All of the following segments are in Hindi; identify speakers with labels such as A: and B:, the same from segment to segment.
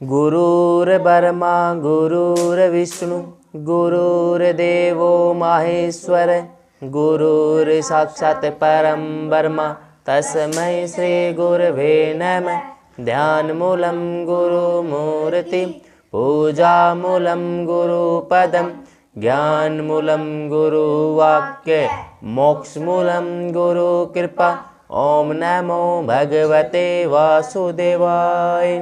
A: गुरुर्ब्रह्मा गुरुर्विष्णु गुरुर्देवो माहेश्वर गुरुर्साक्षात् परं ब्रह्म तस्मै श्री गुरवे नमः। ध्यानमूलं गुरुमूर्ति पूजामूलं गुरुपदं ज्ञानमूलं गुरुवाक्य मोक्षमूलं गुरुकृपा। ओम नमो भगवते वासुदेवाय।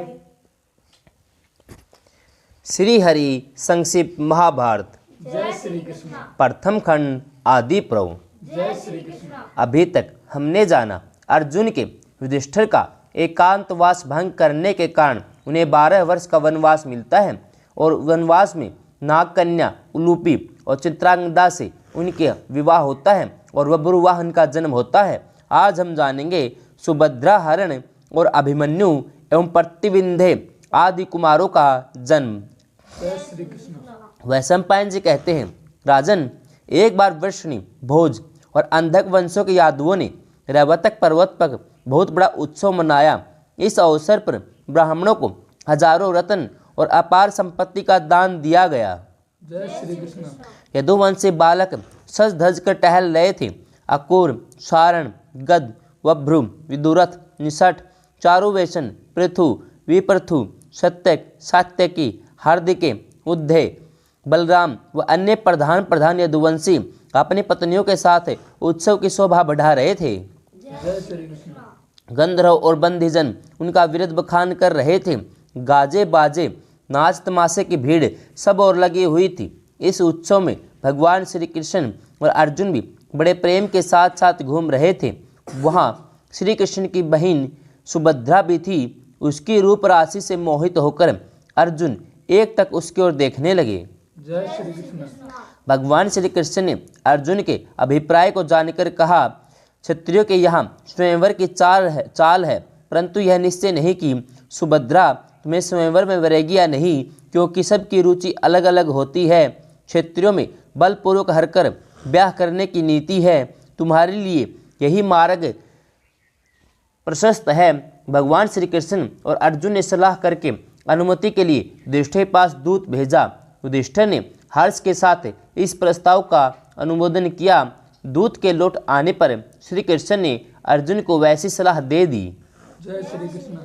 A: श्री हरि संक्षिप्त महाभारत
B: जय श्री कृष्ण।
A: प्रथम खंड आदि पर्व।
B: जय श्री कृष्ण।
A: अभी तक हमने जाना अर्जुन के युधिष्ठिर का एकांतवास भंग करने के कारण उन्हें 12 वर्ष का वनवास मिलता है और वनवास में नागकन्या उलूपी और चित्रांगदा से उनके विवाह होता है और बब्रुवाहन का जन्म होता है। आज हम जानेंगे सुभद्रा हरण और अभिमन्यु एवं प्रतिविंध्य आदि कुमारों का जन्म।
B: जय श्री कृष्ण।
A: वैशंपायन जी कहते हैं, राजन, एक बार वृषणी, भोज और अंधक वंशों के यादवों ने रैवतक पर्वत पर बहुत बड़ा उत्सव मनाया। इस अवसर पर ब्राह्मणों को हजारों रत्न और अपार संपत्ति का दान दिया गया।
B: जय श्री कृष्ण।
A: यदुवंशी बालक सज धज कर टहल रहे थे। अकूर, सारण, गद, वभ्रु, विदुरथ, निषठ, चारुवेशन, पृथु, विपृथु, सत्यक, सात्यकी, हार्दिके, उद्धे, बलराम व अन्य प्रधान यदुवंशी अपनी पत्नियों के साथ उत्सव की शोभा बढ़ा रहे थे।
B: जय श्री कृष्ण।
A: गंधर्व और बंधीजन उनका विरुद्ध बखान कर रहे थे। गाजे बाजे, नाच तमाशे की भीड़ सब और लगी हुई थी। इस उत्सव में भगवान श्री कृष्ण और अर्जुन भी बड़े प्रेम के साथ साथ घूम रहे थे। वहाँ श्री कृष्ण की बहन सुभद्रा भी थी। उसकी रूप राशि से मोहित होकर अर्जुन एक तक उसकी ओर देखने लगे।
B: जय श्री कृष्ण।
A: भगवान श्री कृष्ण ने अर्जुन के अभिप्राय को जानकर कहा, क्षत्रियों के यहाँ स्वयंवर की चाल है, परंतु यह निश्चय नहीं कि सुभद्रा तुम्हें स्वयंवर में वरेगी या नहीं, क्योंकि सबकी रुचि अलग अलग होती है। क्षत्रियों में बलपूर्वक हरकर ब्याह करने की नीति है। तुम्हारे लिए यही मार्ग प्रशस्त है। भगवान श्री कृष्ण और अर्जुन ने सलाह करके अनुमति के लिए युधिष्ठिर के पास दूत भेजा। युधिष्ठिर ने हर्ष के साथ इस प्रस्ताव का अनुमोदन किया। दूत के लौट आने पर श्री कृष्ण ने अर्जुन को वैसी सलाह दे दी।
B: जय श्री कृष्ण।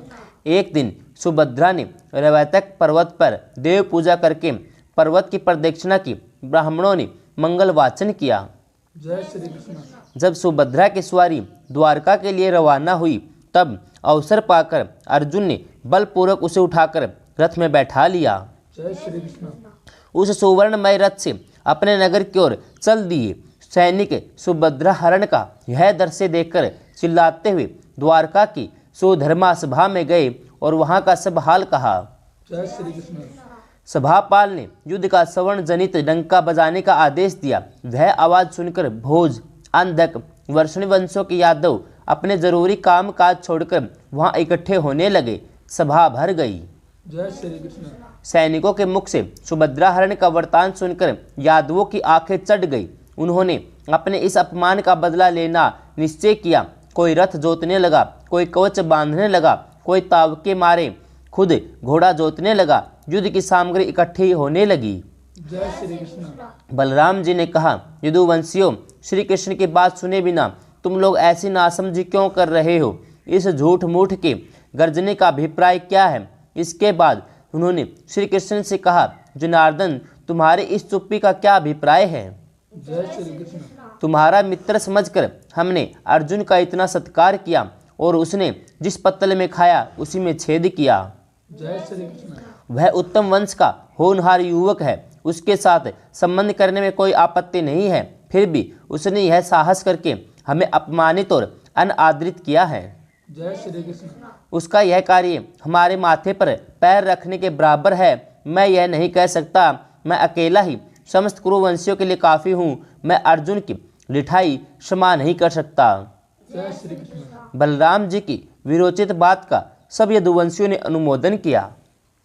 A: एक दिन सुभद्रा ने रैवतक पर्वत पर देव पूजा करके पर्वत की प्रदक्षिणा की। ब्राह्मणों ने मंगल वाचन किया।
B: जय श्री कृष्ण।
A: जब सुभद्रा की सवारी द्वारका के लिए रवाना हुई, तब अवसर पाकर अर्जुन ने बलपूर्वक उसे उठाकर रथ में बैठा लिया।
B: जय श्री कृष्ण।
A: उस सुवर्णमय रथ से अपने नगर की ओर चल दिए। सैनिक सुभद्रा हरण का यह दृश्य देखकर चिल्लाते हुए द्वारका की सुधर्मा सभा में गए और वहां का सब हाल कहा।
B: जय श्री कृष्ण।
A: सभापाल ने युद्ध का सवर्ण जनित डंका बजाने का आदेश दिया। वह आवाज सुनकर भोज, अंधक, वर्षणी वंशों के यादव अपने जरूरी काम काज छोड़कर वहां इकट्ठे होने लगे। सभा भर गई।
B: जय श्री कृष्ण।
A: सैनिकों के मुख से सुभद्रा हरण का वृतांत सुनकर यादवों की आंखें चढ़ गई। उन्होंने अपने इस अपमान का बदला लेना निश्चय किया। कोई रथ जोतने लगा, कोई कवच बांधने लगा, कोई ताव के मारे खुद घोड़ा जोतने लगा। युद्ध की सामग्री इकट्ठी होने लगी।
B: जय श्री कृष्ण।
A: बलराम जी ने कहा, यदुवंशियों, श्री कृष्ण की बात सुने बिना तुम लोग ऐसी नासमझी क्यों कर रहे हो? इस झूठ मूठ के गर्जने का अभिप्राय क्या है? इसके बाद उन्होंने श्री कृष्ण से कहा, जनार्दन, तुम्हारे इस चुप्पी का क्या अभिप्राय है?
B: जय श्री कृष्ण।
A: तुम्हारा मित्र समझकर हमने अर्जुन का इतना सत्कार किया और उसने जिस पत्तल में खाया उसी में छेद किया।
B: जय श्री कृष्ण।
A: वह उत्तम वंश का होनहार युवक है। उसके साथ संबंध करने में कोई आपत्ति नहीं है, फिर भी उसने यह साहस करके हमें अपमानित और अनादरित किया है।
B: जय श्री कृष्ण।
A: उसका यह कार्य हमारे माथे पर पैर रखने के बराबर है। मैं यह नहीं कह सकता मैं अकेला ही समस्त कुरुवंशियों के लिए काफ़ी हूँ। मैं अर्जुन की लिठाई क्षमा नहीं कर सकता।
B: जय श्री कृष्ण।
A: बलराम जी की विरोचित बात का सब यदुवंशियों ने अनुमोदन किया।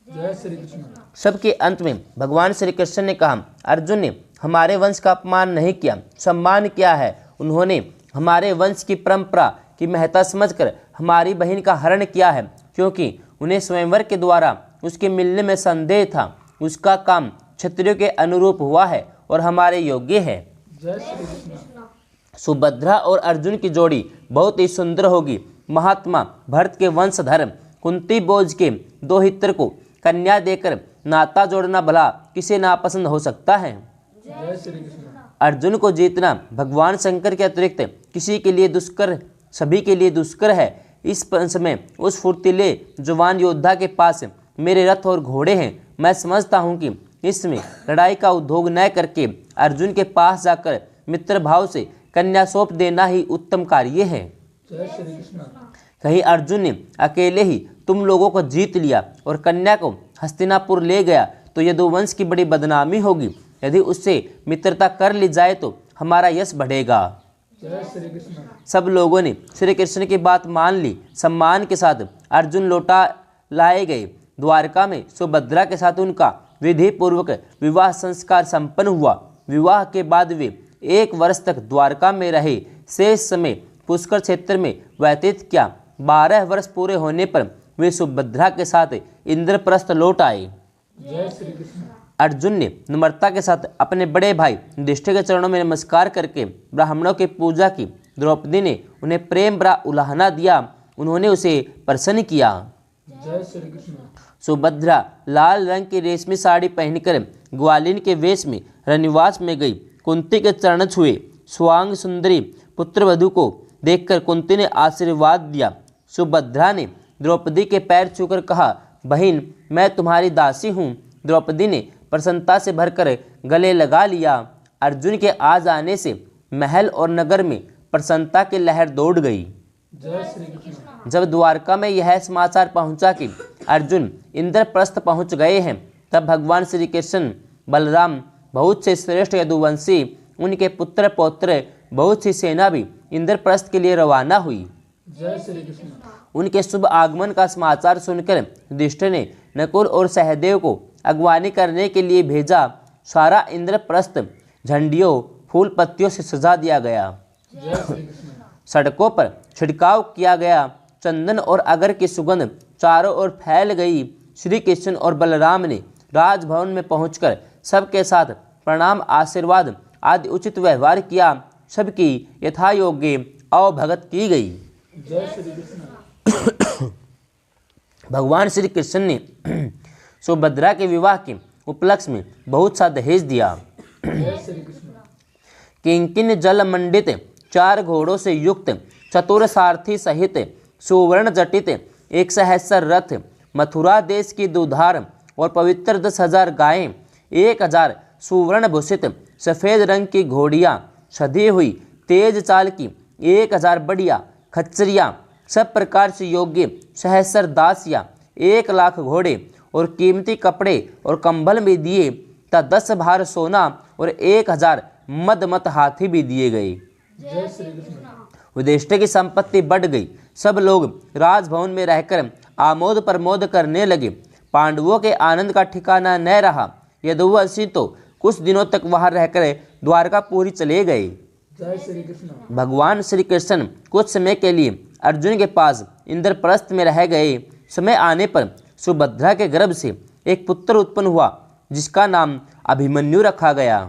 B: जय श्री कृष्ण।
A: सबके अंत में भगवान श्री कृष्ण ने कहा, अर्जुन ने हमारे वंश का अपमान नहीं किया, सम्मान किया है। उन्होंने हमारे वंश की परंपरा की महत्ता समझकर हमारी बहन का हरण किया है, क्योंकि उन्हें स्वयंवर के द्वारा उसके मिलने में संदेह था। उसका काम क्षत्रियों के अनुरूप हुआ है और हमारे योग्य है।
B: जय श्री कृष्ण।
A: सुभद्रा और अर्जुन की जोड़ी बहुत ही सुंदर होगी। महात्मा भरत के वंशधर कुंती बोझ के दो हित्र को कन्या देकर नाता जोड़ना भला किसे नापसंद हो सकता है।
B: जय श्री कृष्ण।
A: अर्जुन को जीतना भगवान शंकर के अतिरिक्त किसी के लिए दुष्कर, सभी के लिए दुष्कर है। इस पंच में उस फुर्तीले जवान योद्धा के पास मेरे रथ और घोड़े हैं। मैं समझता हूँ कि इसमें लड़ाई का उद्योग न करके अर्जुन के पास जाकर मित्र भाव से कन्या सौंप देना ही उत्तम कार्य है।
B: जय श्री कृष्ण।
A: कहीं अर्जुन ने अकेले ही तुम लोगों को जीत लिया और कन्या को हस्तिनापुर ले गया तो यदुवंश की बड़ी बदनामी होगी। यदि उससे मित्रता कर ली जाए तो हमारा यश बढ़ेगा।
B: जय श्री कृष्ण।
A: सब लोगों ने श्री कृष्ण की बात मान ली। सम्मान के साथ अर्जुन लौटा लाए गए। द्वारका में सुभद्रा के साथ उनका विधि पूर्वक विवाह संस्कार संपन्न हुआ। विवाह के बाद वे 1 वर्ष तक द्वारका में रहे। शेष समय पुष्कर क्षेत्र में व्यतीत किया। 12 वर्ष पूरे होने पर वे सुभद्रा के साथ इंद्रप्रस्थ लौट आए।
B: जय श्री कृष्ण।
A: अर्जुन ने नम्रता के साथ अपने बड़े भाई युधिष्ठिर के चरणों में नमस्कार करके ब्राह्मणों की पूजा की। द्रौपदी ने उन्हें प्रेम भरा उलाहना दिया। उन्होंने उसे प्रसन्न किया।
B: जय श्री कृष्ण।
A: सुभद्रा लाल रंग की रेशमी साड़ी पहनकर ग्वालिन के वेश में रनिवास में गई। कुंती के चरण छुए। स्वांग सुंदरी पुत्रवधू को देखकर कुंती ने आशीर्वाद दिया। सुभद्रा ने द्रौपदी के पैर छूकर कहा, बहन मैं तुम्हारी दासी हूँ। द्रौपदी ने प्रसन्नता से भरकर गले लगा लिया। अर्जुन के आ जाने से महल और नगर में प्रसन्नता की लहर दौड़ गई।
B: जय श्री कृष्ण।
A: जब द्वारका में यह समाचार पहुंचा कि अर्जुन इंद्रप्रस्थ पहुंच गए हैं, तब भगवान श्री कृष्ण, बलराम, बहुत से श्रेष्ठ यदुवंशी, उनके पुत्र पौत्र, बहुत सी सेना भी इंद्रप्रस्थ के लिए रवाना हुई।
B: जय श्री कृष्ण।
A: उनके शुभ आगमन का समाचार सुनकर युधिष्ठिर ने नकुल और सहदेव को अगवानी करने के लिए भेजा। सारा इंद्रप्रस्थ झंडियों, फूल पत्तियों से सजा दिया गया।
B: जय श्री कृष्ण।
A: सड़कों पर छिड़काव किया गया। चंदन और अगर की सुगंध चारों ओर फैल गई। श्री कृष्ण और बलराम ने राजभवन में पहुंचकर सबके साथ प्रणाम, आशीर्वाद आदि उचित व्यवहार किया। सबकी यथायोग्य अवभगत की गई।
B: जय श्री कृष्ण।
A: भगवान श्री कृष्ण ने सुभद्रा के विवाह के उपलक्ष्य में बहुत सा दहेज दिया।
B: जय श्री कृष्ण।
A: किंकिन जल मंडित 4 घोड़ों से युक्त चतुर सारथी सहित सुवर्ण जटित 1 सहस्र रथ, मथुरा देश की दुधार और पवित्र 10,000 गायें, 1,000 सुवर्ण भूषित सफ़ेद रंग की घोड़ियाँ, सधी हुई तेज चाल की 1,000 बढ़िया खच्चरियाँ, सब प्रकार से योग्य सहस्र दासियाँ, 1,00,000 घोड़े और कीमती कपड़े और कंबल भी दिए तथा 10 भार सोना और 1,000 मदमत हाथी भी दिए गए।
B: जय श्री कृष्ण।
A: युधिष्ठिर की संपत्ति बढ़ गई। सब लोग राजभवन में रहकर आमोद प्रमोद करने लगे। पांडवों के आनंद का ठिकाना न रहा। यदुवंशी तो कुछ दिनों तक वहां रहकर द्वारकापुरी चले गए।
B: जय श्री कृष्ण।
A: भगवान श्री कृष्ण कुछ समय के लिए अर्जुन के पास इंद्रप्रस्थ में रह गए। समय आने पर सुभद्रा के गर्भ से एक पुत्र उत्पन्न हुआ, जिसका नाम अभिमन्यु रखा गया।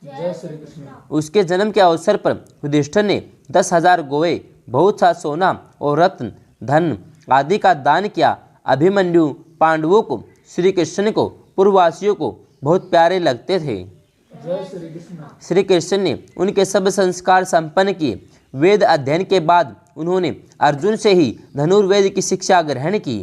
B: जय श्री कृष्ण।
A: उसके जन्म के अवसर पर युधिष्ठिर ने 10,000 गोवे, बहुत सा सोना और रत्न धन आदि का दान किया। अभिमन्यु पांडवों को, श्री कृष्ण को, पूर्ववासियों को बहुत प्यारे लगते थे।
B: जय श्री कृष्ण।
A: श्री कृष्ण ने उनके सब संस्कार संपन्न किए। वेद अध्ययन के बाद उन्होंने अर्जुन से ही धनुर्वेद की शिक्षा ग्रहण की।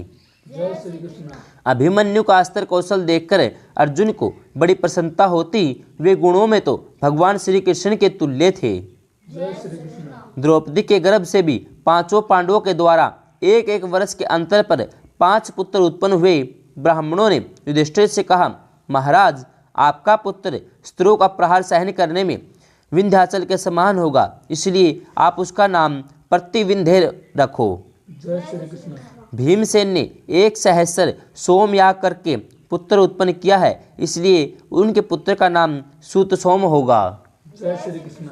B: जय श्री कृष्ण।
A: अभिमन्यु का अस्त्र कौशल देखकर अर्जुन को बड़ी प्रसन्नता होती। वे गुणों में तो भगवान श्री कृष्ण के तुल्य थे।
B: जय श्री कृष्ण।
A: द्रौपदी के गर्भ से भी 5 पांडवों के द्वारा 1-1 वर्ष के अंतर पर 5 पुत्र उत्पन्न हुए। ब्राह्मणों ने युधिष्ठिर से कहा, महाराज आपका पुत्र स्त्रियों का प्रहार सहन करने में विंध्याचल के समान होगा, इसलिए आप उसका नाम प्रतिविंध्य रखो।
B: जय श्री कृष्ण।
A: भीमसेन ने 1 सहस्र सोमयाग करके पुत्र उत्पन्न किया है, इसलिए उनके पुत्र का नाम सूत सोम होगा।
B: जय श्री कृष्ण।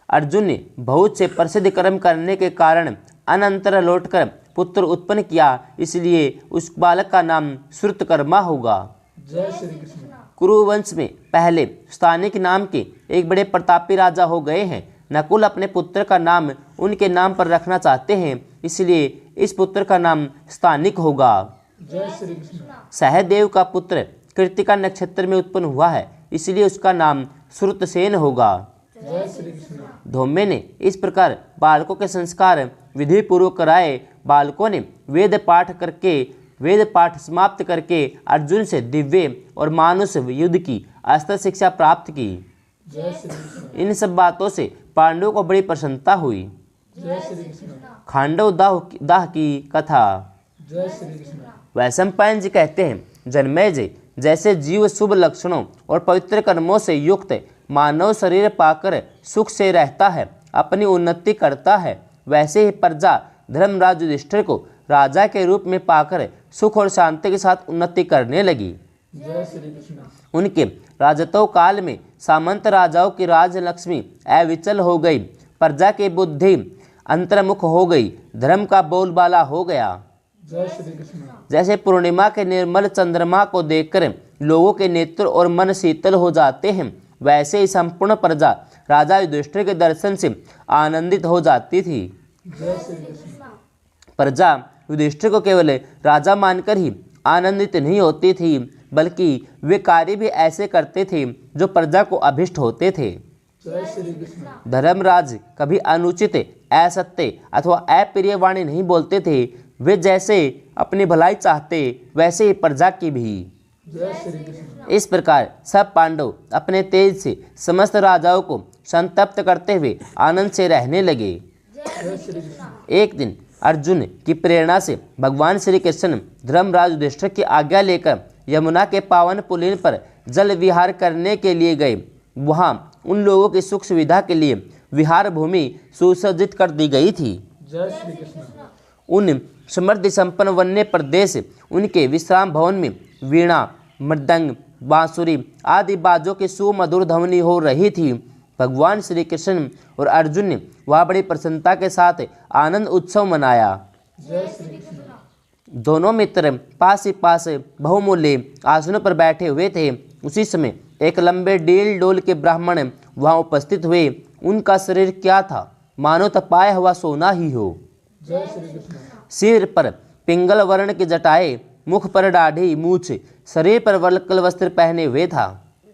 A: अर्जुन ने बहुत से प्रसिद्ध कर्म करने के कारण अनंतर लौटकर पुत्र उत्पन्न किया, इसलिए उस बालक का नाम श्रुतकर्मा होगा।
B: जय श्री कृष्ण।
A: कुरुवंश में पहले स्थानिक नाम के एक बड़े प्रतापी राजा हो गए हैं। नकुल अपने पुत्र का नाम उनके नाम पर रखना चाहते हैं, इसलिए इस पुत्र का नाम स्थानिक होगा।
B: जय श्री कृष्ण।
A: सहदेव का पुत्र कृतिका नक्षत्र में उत्पन्न हुआ है, इसलिए उसका नाम श्रुतसेन होगा।
B: जय श्री कृष्ण।
A: धौम्य ने इस प्रकार बालकों के संस्कार विधि पूर्वक कराए। बालकों ने वेद पाठ समाप्त करके अर्जुन से दिव्य और मानुष युद्ध की अस्त्र शिक्षा प्राप्त की।
B: जय श्री कृष्ण।
A: इन सब बातों से पांडवों को बड़ी प्रसन्नता हुई।
B: जय श्री कृष्ण।
A: खांडव दाह की कथा।
B: जय श्री कृष्ण।
A: वैशंपायन जी कहते हैं, जन्मेजय, जैसे जीव शुभ लक्षणों और पवित्र कर्मों से युक्त मानव शरीर पाकर सुख से रहता है, अपनी उन्नति करता है, वैसे ही प्रजा धर्मराज युधिष्ठिर को राजा के रूप में पाकर सुख और शांति के साथ उन्नति करने लगी।
B: जय श्री कृष्ण।
A: उनके राजत्व काल में सामंत राजाओं की राजलक्ष्मी अविचल हो गई, प्रजा की बुद्धि अंतर्मुख हो गई, धर्म का बोलबाला हो गया।
B: जय श्री कृष्ण।
A: जैसे पूर्णिमा के निर्मल चंद्रमा को देखकर लोगों के नेत्र और मन शीतल हो जाते हैं, वैसे ही संपूर्ण प्रजा राजा युधिष्ठिर के दर्शन से आनंदित हो जाती थी।
B: जय श्री कृष्ण।
A: प्रजा युधिष्ठिर को केवल राजा मानकर ही आनंदित नहीं होती थी, बल्कि वे कार्य भी ऐसे करते थे जो प्रजा को अभिष्ट होते थे।
B: जय श्री कृष्ण।
A: धर्मराज कभी अनुचित, असत्य अथवा अप्रिय वाणी नहीं बोलते थे। वे जैसे अपनी भलाई चाहते, वैसे ही प्रजा की भी।
B: जय श्री कृष्ण।
A: इस प्रकार सब पांडव अपने तेज से समस्त राजाओं को संतप्त करते हुए आनंद से रहने लगे।
B: जय श्री कृष्ण।
A: एक दिन अर्जुन की प्रेरणा से भगवान श्री कृष्ण धर्मराज युधिष्ठिर की आज्ञा लेकर यमुना के पावन पुलिन पर जल विहार करने के लिए गए। वहां उन लोगों की सुख सुविधा के लिए विहार भूमि सुसज्जित कर दी गई थी।
B: जय श्री कृष्ण।
A: उन समृद्धि संपन्न वन्य प्रदेश उनके विश्राम भवन में वीणा, मृदंग, बांसुरी आदि बाजों की सुमधुर ध्वनि हो रही थी। भगवान श्री कृष्ण और अर्जुन ने वहाँ बड़ी प्रसन्नता के साथ आनंद उत्सव मनाया।
B: जय श्री कृष्ण।
A: दोनों मित्र पास ही पास बहुमूल्य आसनों पर बैठे हुए थे। उसी समय एक लंबे डील डोल के ब्राह्मण वहाँ उपस्थित हुए। उनका शरीर क्या था, मानो तपाया हुआ सोना ही हो।
B: जय श्री कृष्ण।
A: सिर पर पिंगल वर्ण की जटाएं, मुख पर दाढ़ी मूछ, शरीर पर वल्कल वस्त्र पहने हुए था।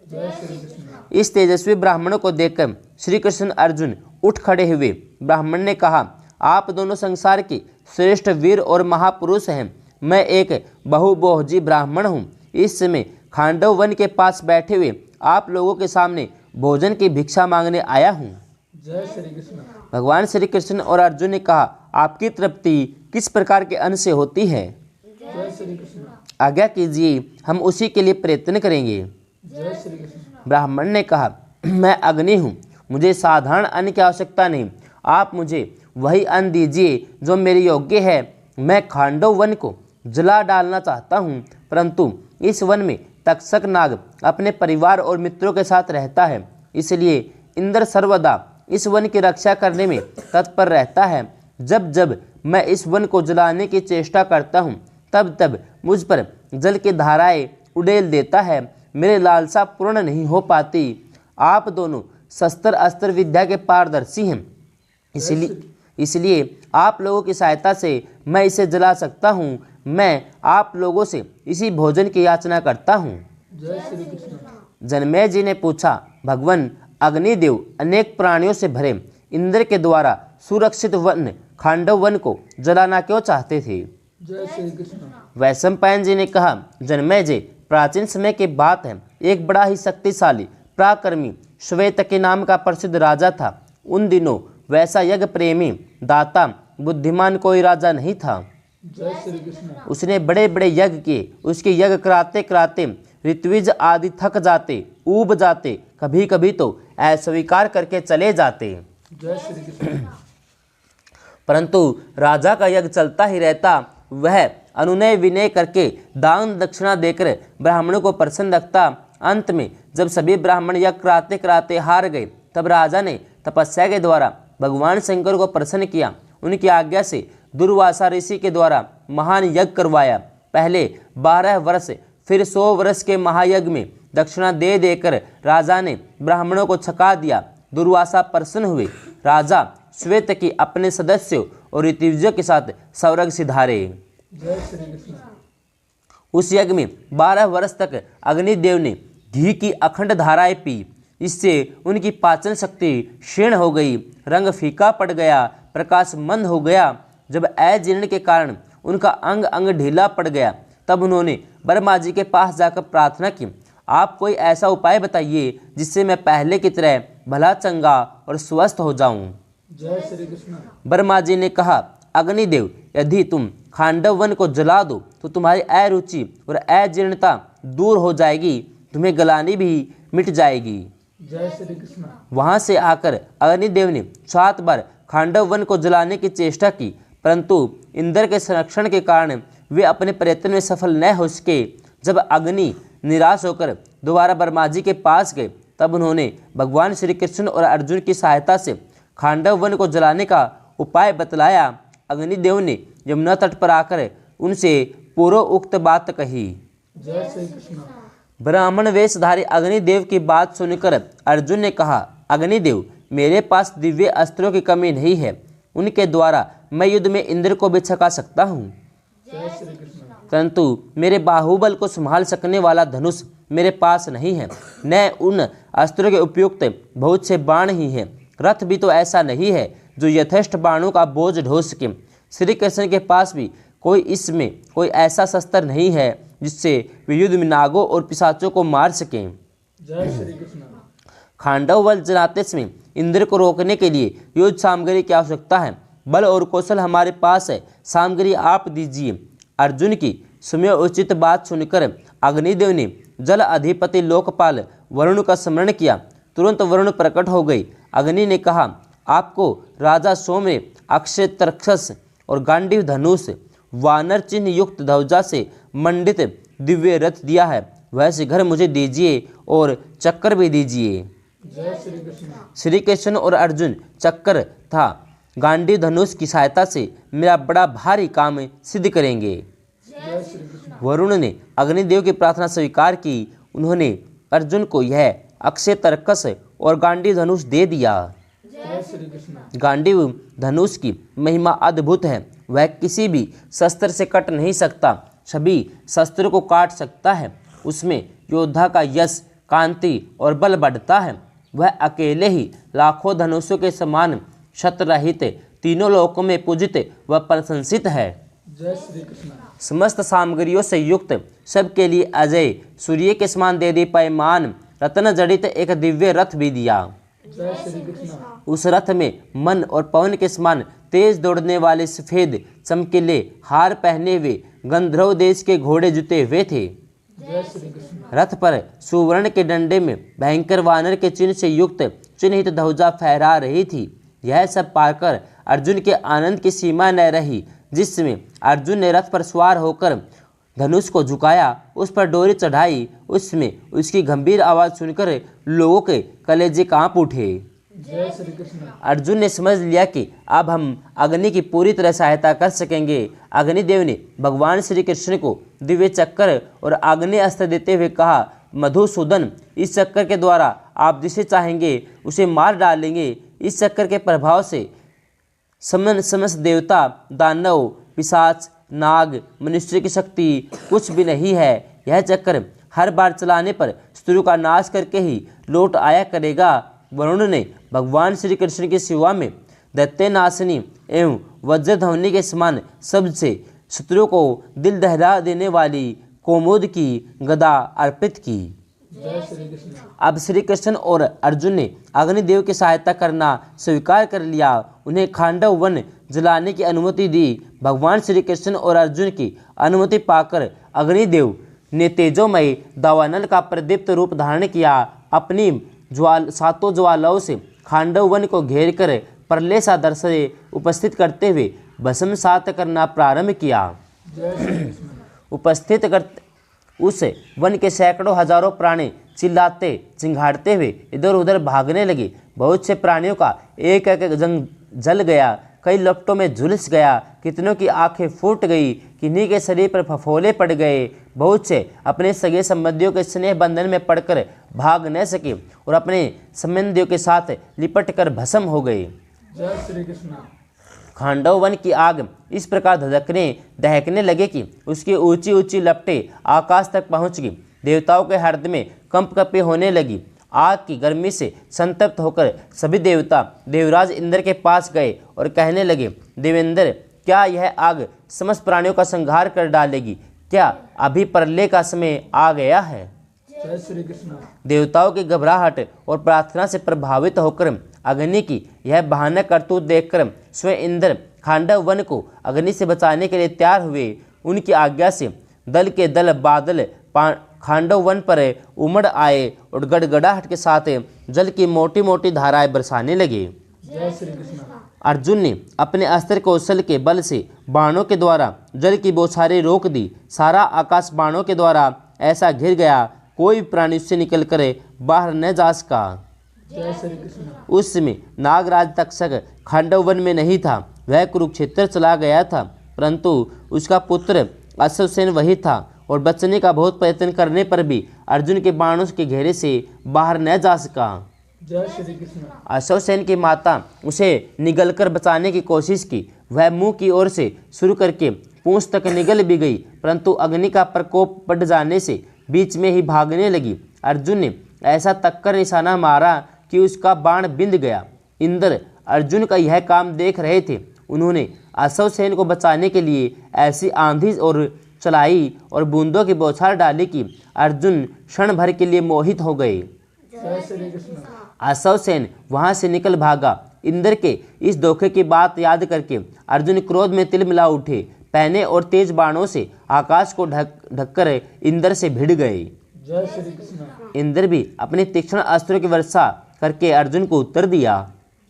B: जय श्री कृष्ण।
A: इस तेजस्वी ब्राह्मण को देखकर श्री कृष्ण अर्जुन उठ खड़े हुए। ब्राह्मण ने कहा, आप दोनों संसार के श्रेष्ठ वीर और महापुरुष हैं। मैं एक बहुबोहजी ब्राह्मण हूँ। इस समय खांडव वन के पास बैठे हुए आप लोगों के सामने भोजन की भिक्षा मांगने आया हूँ।
B: जय श्री कृष्ण।
A: भगवान श्री कृष्ण और अर्जुन ने कहा, आपकी तृप्ति किस प्रकार के अन्न से होती है?
B: जय श्री कृष्ण।
A: आज्ञा कीजिए, हम उसी के लिए प्रयत्न करेंगे।
B: जय श्री कृष्ण।
A: ब्राह्मण ने कहा, मैं अग्नि हूँ, मुझे साधारण अन्न की आवश्यकता नहीं। आप मुझे वही अन्न दीजिए जो मेरे योग्य है। मैं खांडव वन को जला डालना चाहता हूँ, परंतु इस वन में तक्षक नाग अपने परिवार और मित्रों के साथ रहता है, इसलिए इंद्र सर्वदा इस वन की रक्षा करने में तत्पर रहता है। जब जब मैं इस वन को जलाने की चेष्टा करता हूँ, तब तब मुझ पर जल की धाराएं उड़ेल देता है। मेरी लालसा पूर्ण नहीं हो पाती। आप दोनों शस्त्र अस्त्र विद्या के पारदर्शी हैं, इसलिए आप लोगों की सहायता से मैं इसे जला सकता हूँ। मैं आप लोगों से इसी भोजन की याचना करता हूँ।
B: जय श्री कृष्ण।
A: जनमेजय जी ने पूछा, भगवान अग्निदेव अनेक प्राणियों से भरे इंद्र के द्वारा सुरक्षित वन खांडव वन को जलाना क्यों चाहते थे?
B: जय श्री कृष्ण।
A: वैशंपायन जी ने कहा, जनमेजय जी, प्राचीन समय की बात है। एक बड़ा ही शक्तिशाली पराक्रमी श्वेत के नाम का प्रसिद्ध राजा था। उन दिनों वैसा यज्ञ प्रेमी दाता बुद्धिमान कोई राजा नहीं था।
B: जय श्री कृष्ण।
A: उसने बड़े बड़े यज्ञ किए। उसके यज्ञ कराते कराते ऋत्विज आदि थक जाते, ऊब जाते, कभी कभी तो अस्वीकार करके चले जाते।
B: जय श्री कृष्ण।
A: परंतु राजा का यज्ञ चलता ही रहता। वह अनुनय विनय करके दान दक्षिणा देकर ब्राह्मणों को प्रसन्न रखता। अंत में जब सभी ब्राह्मण यज्ञ कराते कराते हार गए, तब राजा ने तपस्या के द्वारा भगवान शंकर को प्रसन्न किया। उनकी आज्ञा से दुर्वासा ऋषि के द्वारा महान यज्ञ करवाया। पहले 12 वर्ष फिर 100 वर्ष के महायज्ञ में दक्षिणा दे देकर राजा ने ब्राह्मणों को छका दिया। दुर्वासा प्रसन्न हुए। राजा श्वेत की अपने सदस्यों और ऋतुजों के साथ स्वर्ग सिधारे।
B: जय श्री कृष्ण।
A: उस यज्ञ में 12 वर्ष तक अग्निदेव ने घी की अखंड धाराएं पी। इससे उनकी पाचन शक्ति क्षीण हो गई, रंग फीका पड़ गया, प्रकाश मंद हो गया। जब अजीर्ण के कारण उनका अंग अंग ढीला पड़ गया, तब उन्होंने ब्रह्मा जी के पास जाकर प्रार्थना की, आप कोई ऐसा उपाय बताइए जिससे मैं पहले की तरह भला चंगा और स्वस्थ हो जाऊं।
B: जय श्री कृष्ण।
A: ब्रह्मा जी ने कहा, अग्निदेव, यदि तुम खांडव वन को जला दो तो तुम्हारी अरुचि और अजीर्णता दूर हो जाएगी, तुम्हें गलानी भी मिट जाएगी।
B: जय श्री कृष्ण।
A: वहां से आकर अग्निदेव ने 7 बार खांडव वन को जलाने की चेष्टा की, परंतु इंद्र के संरक्षण के कारण वे अपने प्रयत्न में सफल न हो सके। जब अग्नि निराश होकर दोबारा ब्रह्मा जी के पास गए, तब उन्होंने भगवान श्री कृष्ण और अर्जुन की सहायता से खांडव वन को जलाने का उपाय बतलाया। अग्निदेव ने यमुना तट पर आकर उनसे पूर्व उक्त बात कही।
B: जय श्री कृष्ण।
A: ब्राह्मण वेशधारी अग्निदेव की बात सुनकर अर्जुन ने कहा, अग्निदेव, मेरे पास दिव्य अस्त्रों की कमी नहीं है, उनके द्वारा मैं युद्ध में इंद्र को भी छका सकता हूँ,
B: जय श्री कृष्ण।
A: परंतु मेरे बाहुबल को संभाल सकने वाला धनुष मेरे पास नहीं है, न उन अस्त्रों के उपयुक्त बहुत से बाण ही हैं। रथ भी तो ऐसा नहीं है जो यथेष्ट बाणों का बोझ ढो सके। श्री कृष्ण के पास भी इसमें कोई ऐसा शस्त्र नहीं है जिससे वे युद्ध में नागों और पिशाचों को मार सकें।
B: जय श्री कृष्ण।
A: खांडव वन जलाते समय इंद्र को रोकने के लिए युद्ध सामग्री की आवश्यकता है। बल और कौशल हमारे पास है, सामग्री आप दीजिए। अर्जुन की समय उचित बात सुनकर अग्निदेव ने जल अधिपति लोकपाल वरुण का स्मरण किया। तुरंत वरुण प्रकट हो गई। अग्नि ने कहा, आपको राजा सोम ने अक्षय तर्कस और गांडीव धनुष वानर चिन्ह युक्त ध्वजा से मंडित दिव्य रथ दिया है, वह शीघ्र मुझे दीजिए और चक्कर भी दीजिए।
B: जय श्री कृष्ण।
A: श्री कृष्ण और अर्जुन चक्कर था गांडीव धनुष की सहायता से मेरा बड़ा भारी काम सिद्ध करेंगे।
B: जय श्री कृष्ण।
A: वरुण ने अग्निदेव की प्रार्थना स्वीकार की। उन्होंने अर्जुन को यह अक्षय तर्कस और गांडीव धनुष दे दिया।
B: जय श्री कृष्ण।
A: गांडीव धनुष की महिमा अद्भुत है, वह किसी भी शस्त्र से कट नहीं सकता, सभी शस्त्रों को काट सकता है। उसमें योद्धा का यश, कांति और बल बढ़ता है। वह अकेले ही लाखों धनुषों के समान शतरहित, तीनों लोकों में पूजित व प्रशंसित है।
B: जय श्री कृष्ण।
A: समस्त सामग्रियों से युक्त, सबके लिए अजय, सूर्य के समान देदीप्यमान रत्न जड़ित एक दिव्य रथ भी दिया।
B: जय श्री कृष्ण।
A: उस रथ में मन और पवन के समान तेज दौड़ने वाले सफेद चमकीले हार पहने हुए गंधर्व देश के घोड़े जुते हुए थे।
B: जय श्री कृष्ण।
A: रथ पर सुवर्ण के डंडे में भयंकर वानर के चिन्ह से युक्त चिन्हित ध्वजा फहरा रही थी। यह सब पाकर अर्जुन के आनंद की सीमा न रही। जिसमें अर्जुन ने रथ पर सवार होकर धनुष को झुकाया, उस पर डोरी चढ़ाई, उसमें उसकी गंभीर आवाज़ सुनकर लोगों के कलेजे कांप उठे।
B: जय श्री कृष्ण।
A: अर्जुन ने समझ लिया कि अब हम अग्नि की पूरी तरह सहायता कर सकेंगे। अग्निदेव ने भगवान श्री कृष्ण को दिव्य चक्कर और आग्नेय अस्त्र देते हुए कहा, मधुसूदन, इस चक्कर के द्वारा आप जिसे चाहेंगे उसे मार डालेंगे। इस चक्कर के प्रभाव से समस्त देवता, दानव, पिशाच, नाग, मनुष्य की शक्ति कुछ भी नहीं है। यह चक्कर हर बार चलाने पर शत्रु का नाश करके ही लौट आया करेगा। वरुण ने भगवान श्री कृष्ण की सेवा में दैत्यनाशिनी एवं वज्रध्वनि के समान सबसे शत्रु को दिल दहला देने वाली कौमुद की गदा अर्पित की।
B: जय श्री कृष्ण।
A: अब श्री कृष्ण और अर्जुन ने अग्निदेव की सहायता करना स्वीकार कर लिया। उन्हें खांडव वन जलाने की अनुमति दी। भगवान श्री कृष्ण और अर्जुन की अनुमति पाकर अग्निदेव ने तेजोमय दावानल का प्रदीप्त रूप धारण किया। अपनी सातों ज्वालाओं से खांडव वन को घेर कर प्रलय सा दृश्य उपस्थित करते हुए भस्मसात करना प्रारंभ किया।
B: जय श्री कृष्ण।
A: उपस्थित करते उस वन के सैकड़ों हजारों प्राणी चिल्लाते चिंघाड़ते हुए इधर उधर भागने लगे। बहुत से प्राणियों का एक एक जंग जल गया। कई लपटों में झुलस गया, कितनों की आंखें फूट गई, किन्हीं के शरीर पर फफोले पड़ गए। बहुत से अपने सगे संबंधियों के स्नेह बंधन में पड़कर भाग न सके और अपने संबंधियों के साथ लिपट कर भस्म हो गए।
B: जय श्री कृष्ण।
A: खांडव वन की आग इस प्रकार दहकने लगे कि उसकी ऊंची ऊंची लपटें आकाश तक पहुंच गई। देवताओं के हृदय में कंपकपी होने लगी। आग की गर्मी से संतप्त होकर सभी देवता देवराज इंद्र के पास गए और कहने लगे, देवेंद्र, क्या यह आग समस्त प्राणियों का संहार कर डालेगी? क्या अभी प्रलय का समय आ गया है?
B: जय श्री कृष्ण।
A: देवताओं की घबराहट और प्रार्थना से प्रभावित होकर अग्नि की यह भयानक करतूत देखकर स्वयं इंद्र खांडव वन को अग्नि से बचाने के लिए तैयार हुए। उनकी आज्ञा से दल के दल बादल खांडव वन पर उमड़ आए और गड़गड़ाहट के साथ जल की मोटी मोटी धाराएं बरसाने लगे।
B: जय श्री कृष्ण।
A: अर्जुन ने अपने अस्त्र कौशल के बल से बाणों के द्वारा जल की बौछारें रोक दी। सारा आकाश बाणों के द्वारा ऐसा घिर गया, कोई प्राणी उससे निकल कर बाहर न जा सका।
B: जय श्री कृष्ण।
A: उस समय नागराज तक्षक खांडव वन में नहीं था, वह कुरुक्षेत्र चला गया था, परंतु उसका पुत्र अश्वसेन वही था और बचने का बहुत प्रयत्न करने पर भी अर्जुन के बाणों के घेरे से बाहर न जा सका।
B: जय श्री कृष्ण।
A: अश्वसेन की माता उसे निगलकर बचाने की कोशिश की। वह मुंह की ओर से शुरू करके पूंछ तक निगल भी गई, परंतु अग्नि का प्रकोप बढ़ जाने से बीच में ही भागने लगी। अर्जुन ने ऐसा तक्कर निशाना मारा कि उसका बाण बिंद गया। इंद्र अर्जुन का यह काम देख रहे थे। उन्होंने अश्वसेन को बचाने के लिए ऐसी आंधी और चलाई और बूंदों की बौछार डाली कि अर्जुन क्षण भर के लिए मोहित हो गए।
B: जय श्री कृष्ण।
A: अश्वसेन वहां से निकल भागा। इंद्र के इस धोखे की बात याद करके अर्जुन क्रोध में तिलमिला उठे। पहने और तेज बाणों से आकाश को ढककर इंद्र से भिड़ गए।
B: जय श्री कृष्ण।
A: इंद्र भी अपने तीक्ष्ण अस्त्रों की वर्षा करके अर्जुन को उत्तर दिया।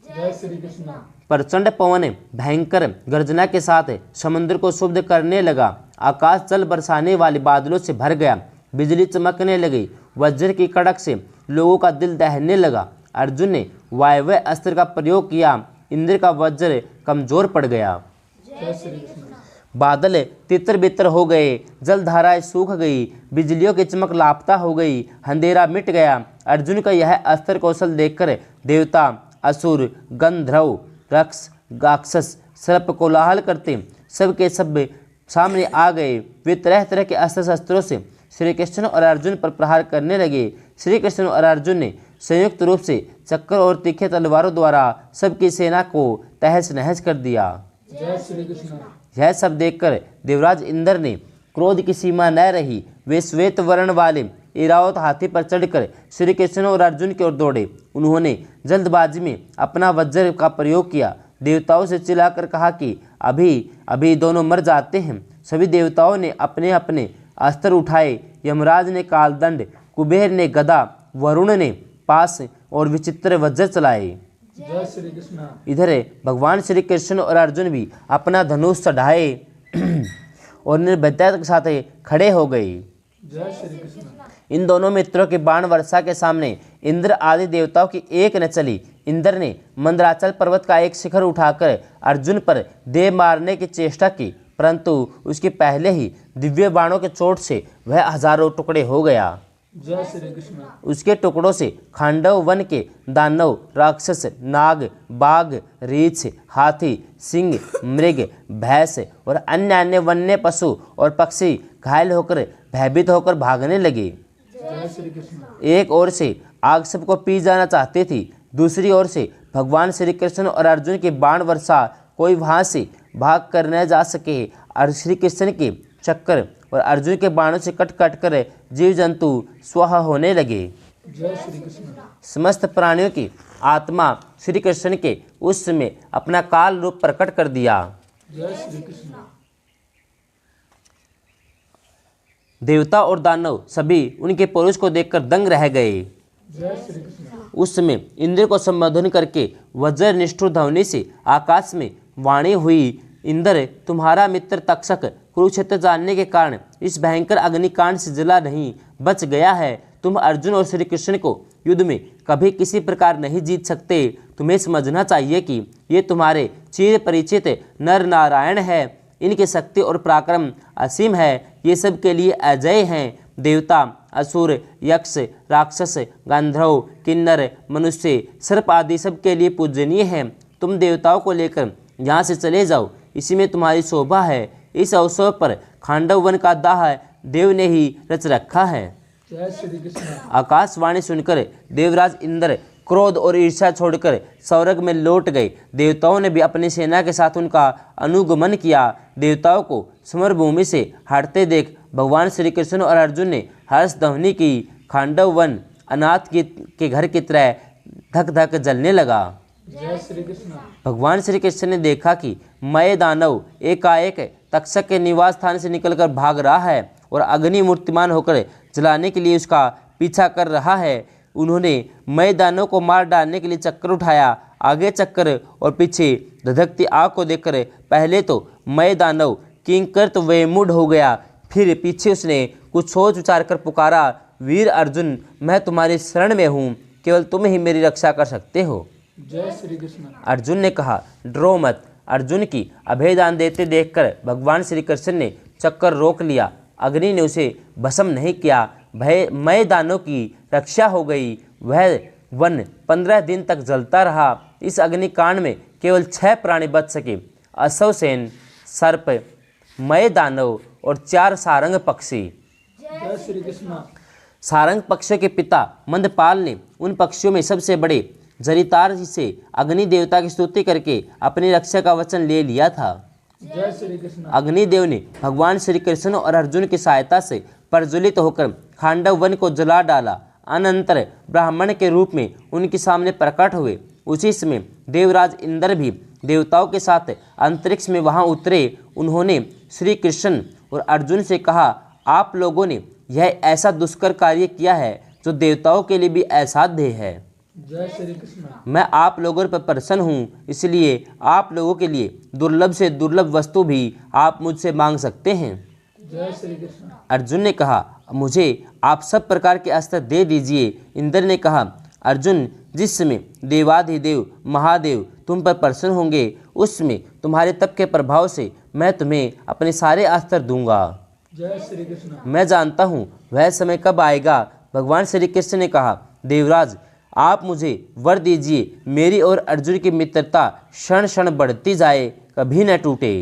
B: जय श्री कृष्ण।
A: प्रचंड पवन भयंकर गर्जना के साथ समुद्र को शुद्ध करने लगा। आकाश जल बरसाने वाले बादलों से भर गया। बिजली चमकने लगी। वज्र की कड़क से लोगों का दिल दहने लगा। अर्जुन ने वायव्य अस्त्र का प्रयोग किया। इंद्र का वज्र कमजोर पड़ गया।
B: जय श्री कृष्ण।
A: बादल तितर बितर हो गए। जलधाराएं सूख गई। बिजलियों की चमक लापता हो गई। अंधेरा मिट गया। अर्जुन का यह अस्त्र कौशल देखकर देवता, असुर, गंधर्व, रक्ष, राक्षस, सर्प कोलाहल करते सब के सब सामने आ गए। वे तरह तरह के अस्त्र शस्त्रों से श्री कृष्ण और अर्जुन पर प्रहार करने लगे। श्री कृष्ण और अर्जुन ने संयुक्त रूप से चक्र और तीखे तलवारों द्वारा सबकी सेना को तहस नहस कर दिया।
B: जय श्री कृष्ण।
A: यह सब देखकर देवराज इंद्र ने क्रोध की सीमा न रही। वे श्वेत वर्ण वाले इरावत हाथी पर चढ़कर श्री कृष्ण और अर्जुन की ओर दौड़े। उन्होंने जल्दबाजी में अपना वज्र का प्रयोग किया। देवताओं से चिल्लाकर कहा कि अभी अभी दोनों मर जाते हैं। सभी देवताओं ने अपने अपने अस्त्र उठाए। यमराज ने कालदंड, कुबेर ने गदा, वरुण ने पास और विचित्र वज्र चलाए।
B: जय श्री कृष्ण।
A: इधर भगवान श्री कृष्ण और अर्जुन भी अपना धनुष चढ़ाए और निर्भयता के साथ खड़े हो गए।
B: जय श्री कृष्ण।
A: इन दोनों मित्रों के बाण वर्षा के सामने इंद्र आदि देवताओं की एक न चली। इंद्र ने मंदराचल पर्वत का एक शिखर उठाकर अर्जुन पर दे मारने की चेष्टा की, परंतु उसके पहले ही दिव्य बाणों के चोट से वह हजारों टुकड़े हो गया।
B: जय श्री कृष्ण।
A: उसके टुकड़ों से खांडव वन के दानव, राक्षस, नाग, बाघ, रीछ, हाथी, सिंह, मृग, भैंस और अन्य अन्य वन्य पशु और पक्षी घायल होकर भयभीत होकर भागने लगे।
B: जय श्री कृष्ण।
A: एक ओर से आग सबको पी जाना चाहती थी, दूसरी ओर से भगवान श्री कृष्ण और अर्जुन की बाण वर्षा कोई वहां से भाग कर न जा सके। और श्री कृष्ण के चक्कर और अर्जुन के बाणों से कट कट कर जीव जंतु स्वाहा होने लगे।
B: जय श्री कृष्ण।
A: समस्त प्राणियों की आत्मा श्री कृष्ण के उस समय अपना काल रूप प्रकट कर दिया।
B: जय श्री कृष्ण।
A: देवता और दानव सभी उनके पुरुष को देखकर दंग रह गए।
B: जय श्री कृष्ण।
A: उस समय इंद्र को संबोधन करके वज्र निष्ठुर ध्वनि से आकाश में वाणी हुई, इंद्र, तुम्हारा मित्र तक्षक कुरुक्षेत्र जानने के कारण इस भयंकर अग्निकांड से जला नहीं बच गया है। तुम अर्जुन और श्री कृष्ण को युद्ध में कभी किसी प्रकार नहीं जीत सकते। तुम्हें समझना चाहिए कि ये तुम्हारे चिर परिचित नर नारायण है। इनकी शक्ति और पराक्रम असीम है। ये सब के लिए अजय हैं। देवता, असुर, यक्ष, राक्षस, गंधर्व, किन्नर, मनुष्य, सर्प आदि सब के लिए पूजनीय हैं। तुम देवताओं को लेकर यहाँ से चले जाओ, इसी में तुम्हारी शोभा है। इस अवसर पर खांडव वन का दाह देव ने ही रच रखा है।
B: जय श्री कृष्ण।
A: आकाशवाणी सुनकर देवराज इंद्र क्रोध और ईर्ष्या छोड़कर स्वर्ग में लौट गए। देवताओं ने भी अपनी सेना के साथ उनका अनुगमन किया। देवताओं को समरभूमि से हटते देख भगवान श्री कृष्ण और अर्जुन ने हर्ष ध्वनि की। खांडव वन अनाथ के घर की तरह धक धक जलने लगा।
B: जय श्री कृष्ण।
A: भगवान श्री कृष्ण ने देखा कि मय दानव एकाएक तक्षक के निवास स्थान से निकलकर भाग रहा है और अग्नि मूर्तिमान होकर जलाने के लिए उसका पीछा कर रहा है। उन्होंने मय दानव को मार डालने के लिए चक्कर उठाया। आगे चक्कर और पीछे धधकती आग को देखकर पहले तो मय दानव किंकरत वेमुड हो गया। फिर पीछे उसने कुछ सोच विचार कर पुकारा, वीर अर्जुन, मैं तुम्हारी शरण में हूँ, केवल तुम ही मेरी रक्षा कर सकते हो।
B: जय श्री कृष्ण।
A: अर्जुन ने कहा, डरो मत। अर्जुन की अभयदान देते देखकर भगवान श्री कृष्ण ने चक्कर रोक लिया। अग्नि ने उसे भस्म नहीं किया। मय दानव की रक्षा हो गई। वह वन 15 दिन तक जलता रहा। इस अग्निकांड में केवल 6 प्राणी बच सके, अश्वसेन, सर्प, मय दानव और 4 सारंग पक्षी।
B: जय श्री कृष्ण।
A: सारंग पक्षियों के पिता मंदपाल ने उन पक्षियों में सबसे बड़े जरितार से अग्नि देवता की स्तुति करके अपनी रक्षा का वचन ले लिया था।
B: जय श्री कृष्ण।
A: अग्निदेव ने भगवान श्री कृष्ण और अर्जुन की सहायता से प्रज्वलित होकर खांडव वन को जला डाला। अनंतर ब्राह्मण के रूप में उनके सामने प्रकट हुए। उसी समय देवराज इंद्र भी देवताओं के साथ अंतरिक्ष में वहां उतरे। उन्होंने श्री कृष्ण और अर्जुन से कहा, आप लोगों ने यह ऐसा दुष्कर कार्य किया है जो देवताओं के लिए भी असाध्य है।
B: जय श्री कृष्ण।
A: मैं आप लोगों पर प्रसन्न हूँ, इसलिए आप लोगों के लिए दुर्लभ से दुर्लभ वस्तु भी आप मुझसे मांग सकते हैं।
B: जय श्री कृष्ण।
A: अर्जुन ने कहा, मुझे आप सब प्रकार के अस्त्र दे दीजिए। इंद्र ने कहा, अर्जुन, जिस समय देवाधिदेव महादेव तुम पर प्रसन्न होंगे, उस समय तुम्हारे तप के प्रभाव से मैं तुम्हें अपने सारे अस्त्र दूंगा।
B: जय श्री कृष्ण।
A: मैं जानता हूँ वह समय कब आएगा। भगवान श्री कृष्ण ने कहा, देवराज, आप मुझे वर दीजिए, मेरी और अर्जुन की मित्रता क्षण क्षण बढ़ती जाए, कभी न टूटे।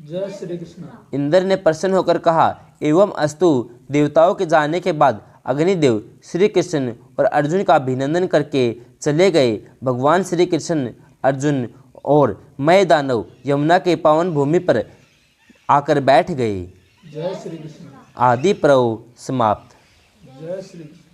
B: जय श्री कृष्ण।
A: इंद्र ने प्रसन्न होकर कहा, एवं अस्तु। देवताओं के जाने के बाद अग्निदेव श्री कृष्ण और अर्जुन का अभिनंदन करके चले गए। भगवान श्री कृष्ण, अर्जुन और मय दानव यमुना के पावन भूमि पर आकर बैठ गए।
B: जय श्री कृष्ण।
A: आदि पर्व समाप्त।
B: जय श्री कृष्ण।